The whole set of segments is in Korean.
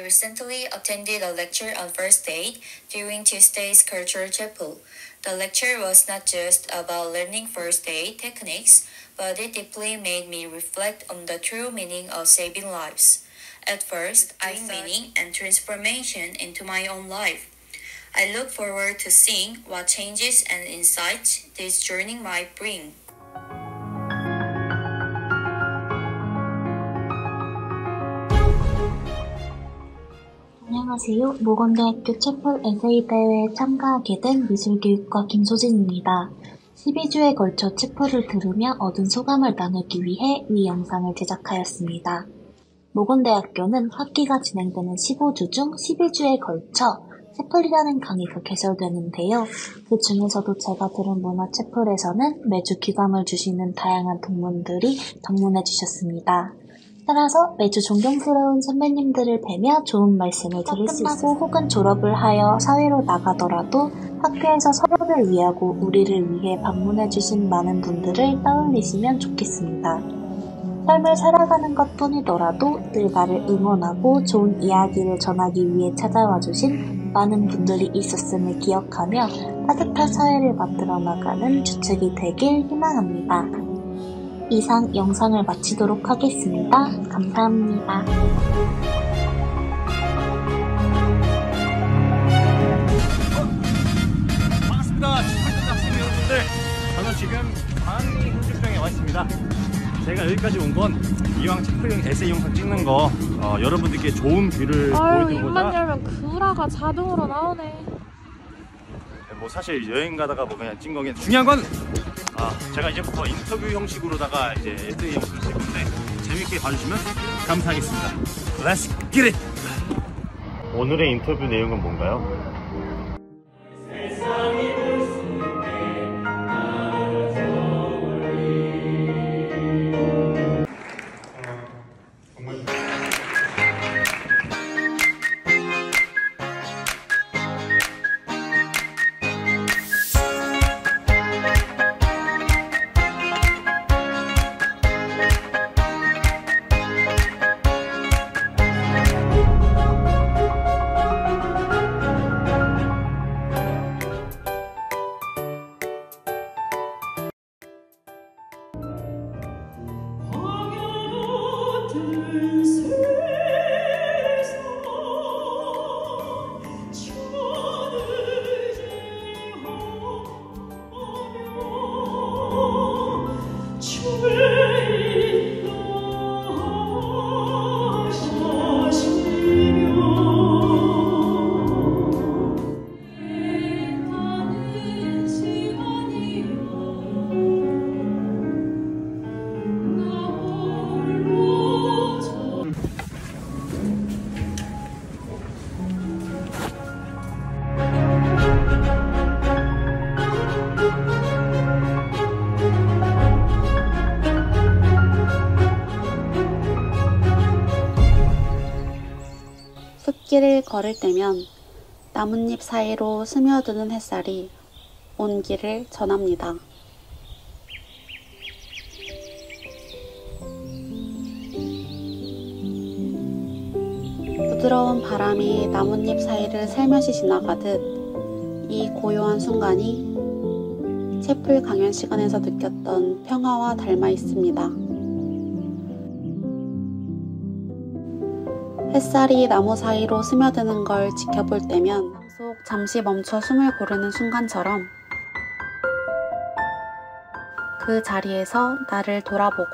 recently attended a lecture on first aid during Tuesday's Cultural Chapel. The lecture was not just about learning first aid techniques, but it deeply made me reflect on the true meaning of saving lives. At first, I saw meaning and transformation into my own life. I look forward to seeing what changes and insights this journey might bring. 안녕하세요. 모건대학교 채플 에세이 대회에 참가하게 된 미술교육과 김소진입니다. 12주에 걸쳐 채플을 들으며 얻은 소감을 나누기 위해 이 영상을 제작하였습니다. 모건대학교는 학기가 진행되는 15주 중 12주에 걸쳐 채플이라는 강의가 개설되는데요. 그 중에서도 제가 들은 문화 채플에서는 매주 귀감을 주시는 다양한 동문들이 방문해 주셨습니다. 따라서 매주 존경스러운 선배님들을 뵈며 좋은 말씀을 들을 수 있고 혹은 졸업을 하여 사회로 나가더라도 학교에서 서로를 위하고 우리를 위해 방문해주신 많은 분들을 떠올리시면 좋겠습니다. 삶을 살아가는 것뿐이더라도 늘 나를 응원하고 좋은 이야기를 전하기 위해 찾아와주신 많은 분들이 있었음을 기억하며 따뜻한 사회를 만들어 나가는 주축이 되길 희망합니다. 이상 영상을 마치도록 하겠습니다. 감사합니다. 반갑습니다. 채플 학생 여러분들. 저는 지금 광희 흥주병에 와 있습니다. 제가 여기까지 온 건 이왕 채플 에세이 영상 찍는 거 여러분들께 좋은 뷰를 보여드리고자. 입만 열면 구라가 자동으로 나오네. 뭐 사실 여행 가다가 뭐 그냥 찍은 거긴 중요한 건 제가 이제부터 인터뷰 형식으로다가 이제 에세이 영상을 찍을 건데 재밌게 봐주시면 감사하겠습니다. Let's get it! 오늘의 인터뷰 내용은 뭔가요? 숲길을 걸을 때면 나뭇잎 사이로 스며드는 햇살이 온 길을 전합니다. 부드러운 바람이 나뭇잎 사이를 살며시 지나가듯 이 고요한 순간이 채플 강연 시간에서 느꼈던 평화와 닮아 있습니다. 햇살이 나무 사이로 스며드는 걸 지켜볼 때면 속 잠시 멈춰 숨을 고르는 순간처럼 그 자리에서 나를 돌아보고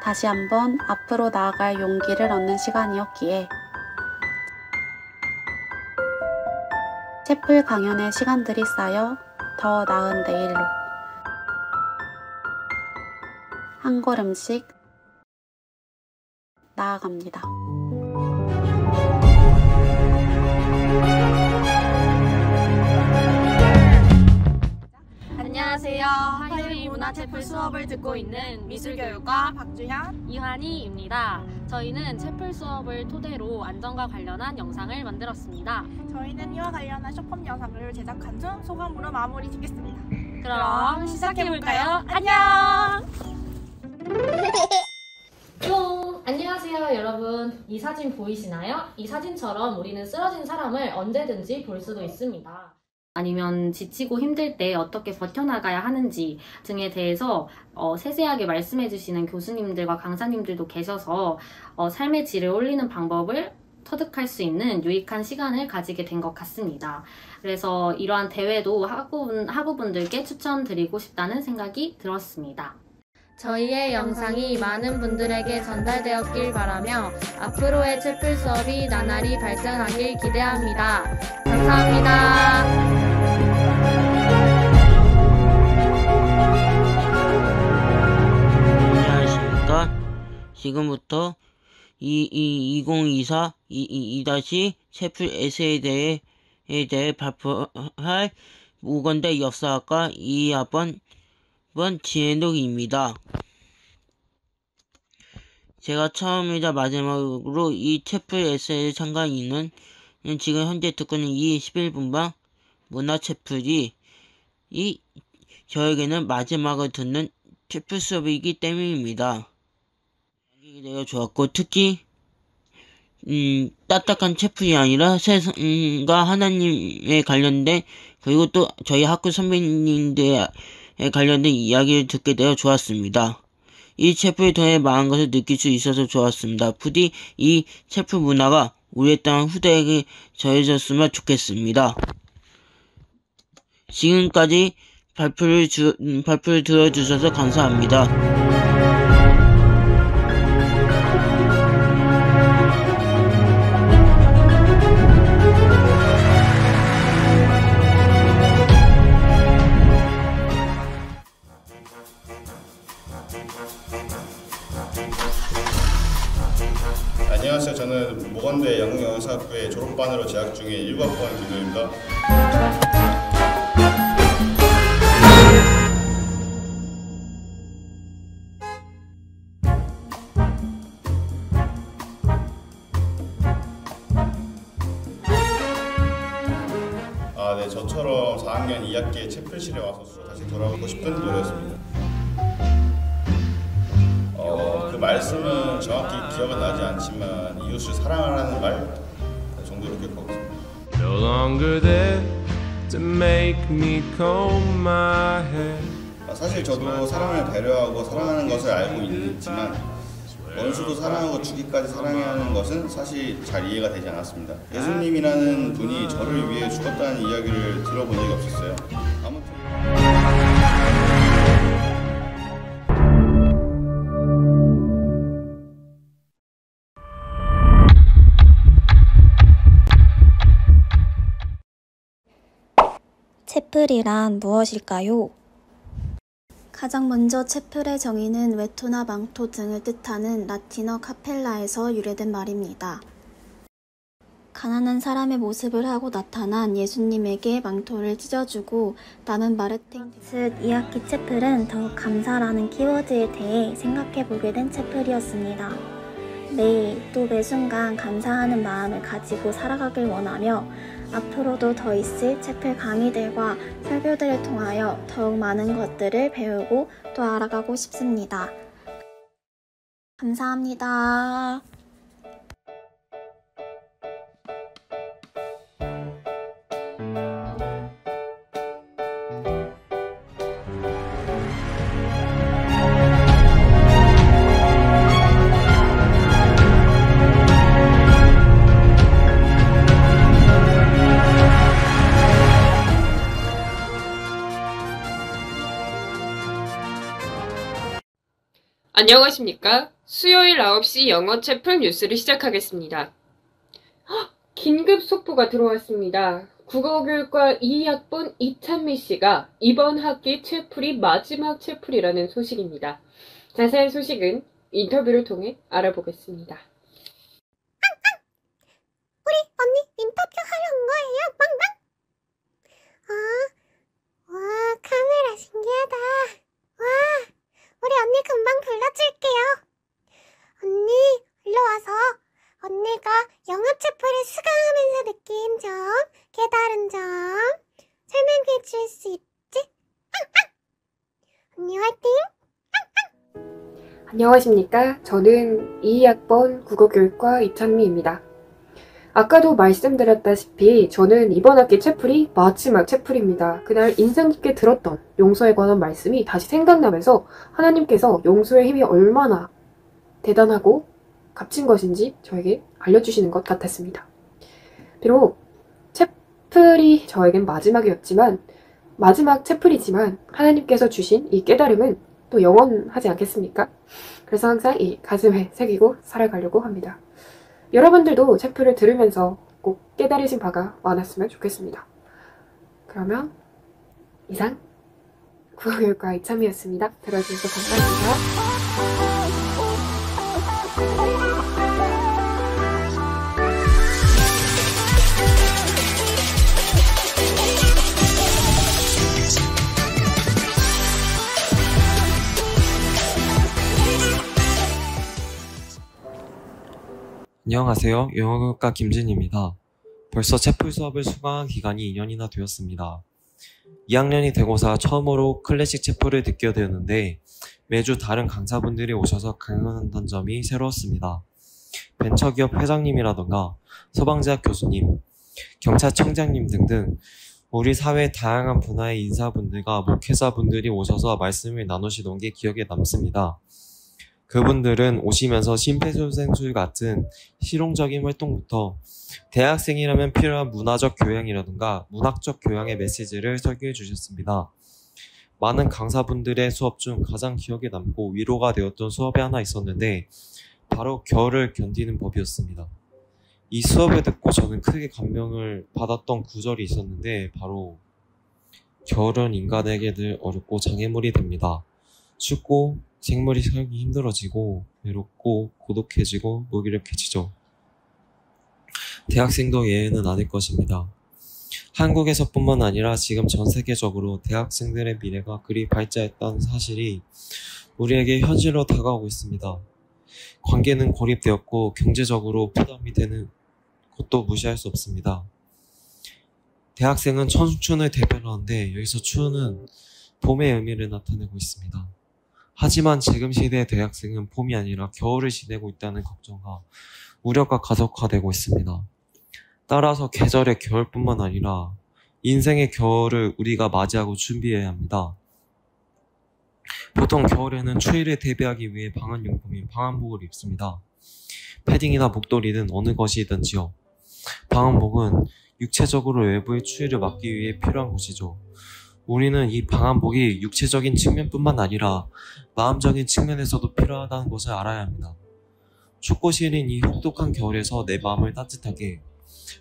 다시 한번 앞으로 나아갈 용기를 얻는 시간이었기에 채플 강연의 시간들이 쌓여 더 나은 내일로 한 걸음씩 나아갑니다. 안녕하세요. 화요일 문화채플 수업을 듣고 있는 미술교육과 박주현, 이환희입니다. 저희는 채플 수업을 토대로 안전과 관련한 영상을 만들었습니다. 저희는 이와 관련한 쇼폼 영상을 제작한 중 소감으로 마무리 짓겠습니다. 그럼 시작해볼까요? 안녕! 뿅! 안녕하세요 여러분. 이 사진 보이시나요? 이 사진처럼 우리는 쓰러진 사람을 언제든지 볼 수도 있습니다. 아니면 지치고 힘들 때 어떻게 버텨나가야 하는지 등에 대해서 세세하게 말씀해 주시는 교수님들과 강사님들도 계셔서 삶의 질을 올리는 방법을 터득할 수 있는 유익한 시간을 가지게 된 것 같습니다. 그래서 이러한 대회도 학우분들께 추천드리고 싶다는 생각이 들었습니다. 저희의 영상이 많은 분들에게 전달되었길 바라며 앞으로의 채플 수업이 나날이 발전하길 기대합니다. 감사합니다. 안녕하십니까. 지금부터 2024 채플 에세이에 대해 발표할 우건대 역사학과 2학번 지혜록입니다. 제가 처음이자 마지막으로 이 채플 에세이에 참가한 이유는 지금 현재 듣고 있는 이 11분방 문화채플이 저에게는 마지막을 듣는 채플 수업이기 때문입니다. 내가 좋았고 특히 딱딱한 채플이 아니라 세상과 하나님에 관련된 그리고 또 저희 학교 선배님들에 관련된 이야기를 듣게 되어 좋았습니다. 이 채플을 통해 많은 것을 느낄 수 있어서 좋았습니다. 부디 이 채플 문화가 우리의 땅 후대에게 전해졌으면 좋겠습니다. 지금까지 발표를 들어주셔서 감사합니다. 안녕하세요. 저는 모건대 영국영상학부의 졸업반으로 재학 중인 1학번 김도입니다. 네, 저처럼 4학년 2학기에 채플실에 와서 다시 돌아가고 싶은 노래였습니다. 그 말씀은 정확히 기억은 나지 않지만 이웃을 사랑하라는 말 정도로 기억하고 있습니다. No longer there to make me comb my hair. 사실 저도 사람을 배려하고 사랑하는 것을 알고 있지만 원수도 사랑하고 죽기까지 사랑해야 하는 것은 사실 잘 이해가 되지 않았습니다. 예수님이라는 분이 저를 위해 죽었다는 이야기를 들어본 적이 없었어요. 아무튼 채플이란 무엇일까요? 가장 먼저 채플의 정의는 외투나 망토 등을 뜻하는 라틴어 카펠라에서 유래된 말입니다. 가난한 사람의 모습을 하고 나타난 예수님에게 망토를 찢어주고 남은 마르팅 즉 2학기 채플은 더욱 감사라는 키워드에 대해 생각해보게 된 채플이었습니다. 매일 또 매순간 감사하는 마음을 가지고 살아가길 원하며 앞으로도 더 있을 채플 강의들과 설교들을 통하여 더욱 많은 것들을 배우고 또 알아가고 싶습니다. 감사합니다. 안녕하십니까? 수요일 9시 영어 채플 뉴스를 시작하겠습니다. 긴급 속보가 들어왔습니다. 국어교육과 2학번 이찬미 씨가 이번 학기 채플이 마지막 채플이라는 소식입니다. 자세한 소식은 인터뷰를 통해 알아보겠습니다. 우리 언니 인터뷰 하러 온 거예요? 빵빵? 와, 카메라 신기하다. 와, 우리 언니 금방 불러줄게요. 언니, 일로 와서 언니가 영어 채플을 수강하면서 느낀 점, 깨달은 점 설명해 줄 수 있지? 언니 화이팅! 안녕하십니까. 저는 22학번 국어교육과 이찬미입니다. 아까도 말씀드렸다시피 저는 이번 학기 채플이 마지막 채플입니다. 그날 인상 깊게 들었던 용서에 관한 말씀이 다시 생각나면서 하나님께서 용서의 힘이 얼마나 대단하고 값진 것인지 저에게 알려주시는 것 같았습니다. 비록 채플이 저에겐 마지막이었지만 마지막 채플이지만 하나님께서 주신 이 깨달음은 또 영원하지 않겠습니까? 그래서 항상 이 가슴에 새기고 살아가려고 합니다. 여러분들도 채플을 들으면서 꼭 깨달으신 바가 많았으면 좋겠습니다. 그러면 이상 국어교육과 이참이었습니다. 들어주셔서 감사합니다. 안녕하세요. 영어교육과 김진입니다. 벌써 채플 수업을 수강한 기간이 2년이나 되었습니다. 2학년이 되고서 처음으로 클래식 채플을 듣게 되었는데 매주 다른 강사분들이 오셔서 강연한다는 점이 새로웠습니다. 벤처기업 회장님이라던가 소방대학 교수님, 경찰청장님 등등 우리 사회의 다양한 분야의 인사분들과 목회자분들이 오셔서 말씀을 나누시던 게 기억에 남습니다. 그분들은 오시면서 심폐소생술 같은 실용적인 활동부터 대학생이라면 필요한 문화적 교양이라든가 문학적 교양의 메시지를 설교해 주셨습니다. 많은 강사분들의 수업 중 가장 기억에 남고 위로가 되었던 수업이 하나 있었는데 바로 겨울을 견디는 법이었습니다. 이 수업을 듣고 저는 크게 감명을 받았던 구절이 있었는데 바로 겨울은 인간에게 늘 어렵고 장애물이 됩니다. 춥고 생물이 살기 힘들어지고 외롭고 고독해지고 무기력해지죠. 대학생도 예외는 아닐 것입니다. 한국에서뿐만 아니라 지금 전 세계적으로 대학생들의 미래가 그리 밝지 않다는 사실이 우리에게 현실로 다가오고 있습니다. 관계는 고립되었고 경제적으로 부담이 되는 것도 무시할 수 없습니다. 대학생은 청춘을 대표하는데 여기서 추운은 봄의 의미를 나타내고 있습니다. 하지만 지금 시대의 대학생은 봄이 아니라 겨울을 지내고 있다는 걱정과 우려가 가속화되고 있습니다. 따라서 계절의 겨울뿐만 아니라 인생의 겨울을 우리가 맞이하고 준비해야 합니다. 보통 겨울에는 추위를 대비하기 위해 방한용품인 방한복을 입습니다. 패딩이나 목도리든 어느 것이든지요. 방한복은 육체적으로 외부의 추위를 막기 위해 필요한 것이죠. 우리는 이 방한복이 육체적인 측면뿐만 아니라 마음적인 측면에서도 필요하다는 것을 알아야 합니다. 춥고 시린 이 혹독한 겨울에서 내 마음을 따뜻하게,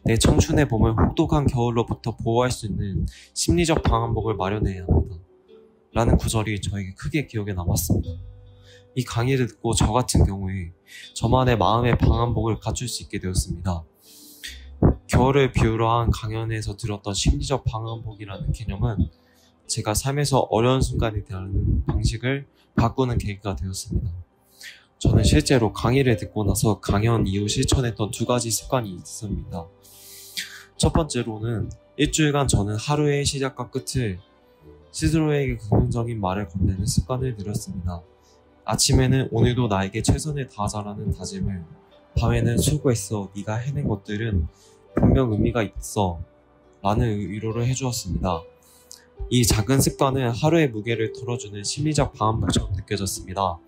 내 청춘의 봄을 혹독한 겨울로부터 보호할 수 있는 심리적 방한복을 마련해야 합니다. 라는 구절이 저에게 크게 기억에 남았습니다. 이 강의를 듣고 저 같은 경우에 저만의 마음의 방한복을 갖출 수 있게 되었습니다. 겨울을 비유로 한 강연에서 들었던 심리적 방한복이라는 개념은 제가 삶에서 어려운 순간에 대하는 방식을 바꾸는 계기가 되었습니다. 저는 실제로 강의를 듣고 나서 강연 이후 실천했던 2가지 습관이 있습니다. 첫 번째로는 일주일간 저는 하루의 시작과 끝을 스스로에게 긍정적인 말을 건네는 습관을 들였습니다. 아침에는 오늘도 나에게 최선을 다하자라는 다짐을, 밤에는 수고했어, 네가 해낸 것들은 분명 의미가 있어 라는 위로를 해주었습니다. 이 작은 습관은 하루의 무게를 덜어주는 심리적 방한복처럼 느껴졌습니다.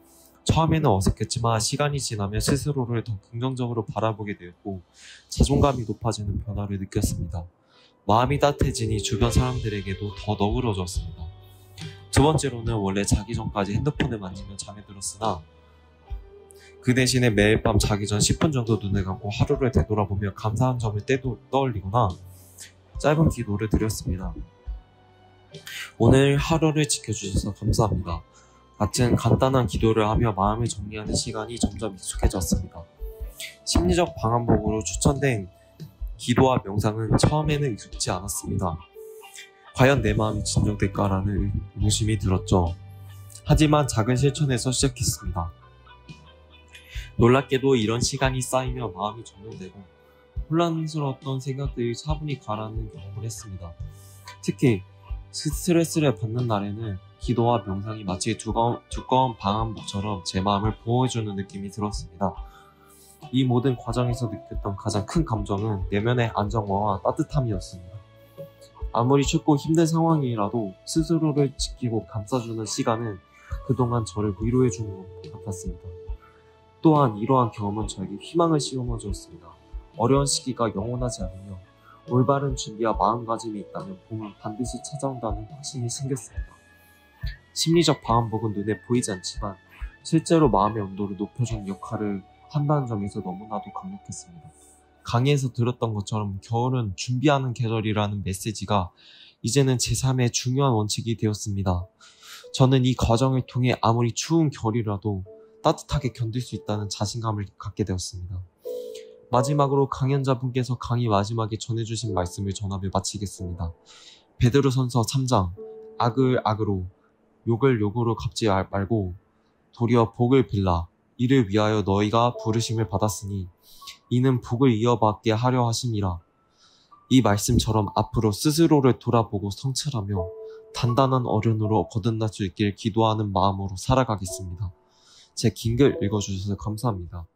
처음에는 어색했지만 시간이 지나면 스스로를 더 긍정적으로 바라보게 되었고 자존감이 높아지는 변화를 느꼈습니다. 마음이 따뜻해지니 주변 사람들에게도 더 너그러졌습니다. 두 번째로는 원래 자기 전까지 핸드폰을 만지며 잠에 들었으나 그 대신에 매일 밤 자기 전 10분 정도 눈을 감고 하루를 되돌아보며 감사한 점을 떠올리거나 짧은 기도를 드렸습니다. 오늘 하루를 지켜주셔서 감사합니다. 같은 간단한 기도를 하며 마음을 정리하는 시간이 점점 익숙해졌습니다. 심리적 방한복으로 추천된 기도와 명상은 처음에는 익숙지 않았습니다. 과연 내 마음이 진정될까라는 의심이 들었죠. 하지만 작은 실천에서 시작했습니다. 놀랍게도 이런 시간이 쌓이며 마음이 정돈되고 혼란스러웠던 생각들이 차분히 가라앉는 경험을 했습니다. 특히 스트레스를 받는 날에는 기도와 명상이 마치 두꺼운 방한복처럼 제 마음을 보호해주는 느낌이 들었습니다. 이 모든 과정에서 느꼈던 가장 큰 감정은 내면의 안정화와 따뜻함이었습니다. 아무리 춥고 힘든 상황이라도 스스로를 지키고 감싸주는 시간은 그동안 저를 위로해주는 것 같았습니다. 또한 이러한 경험은 저에게 희망을 심어주었습니다. 어려운 시기가 영원하지 않으며 올바른 준비와 마음가짐이 있다면 봄은 반드시 찾아온다는 확신이 생겼습니다. 심리적 방한복은 눈에 보이지 않지만 실제로 마음의 온도를 높여주는 역할을 한다는 점에서 너무나도 강력했습니다. 강의에서 들었던 것처럼 겨울은 준비하는 계절이라는 메시지가 이제는 제 삶의 중요한 원칙이 되었습니다. 저는 이 과정을 통해 아무리 추운 겨울이라도 따뜻하게 견딜 수 있다는 자신감을 갖게 되었습니다. 마지막으로 강연자분께서 강의 마지막에 전해주신 말씀을 전하며 마치겠습니다. 베드로전서 3장 악을 악으로 욕을 욕으로 갚지 말고 도리어 복을 빌라. 이를 위하여 너희가 부르심을 받았으니 이는 복을 이어받게 하려 하심이라. 이 말씀처럼 앞으로 스스로를 돌아보고 성찰하며 단단한 어른으로 거듭날 수 있길 기도하는 마음으로 살아가겠습니다. 제 긴 글 읽어주셔서 감사합니다.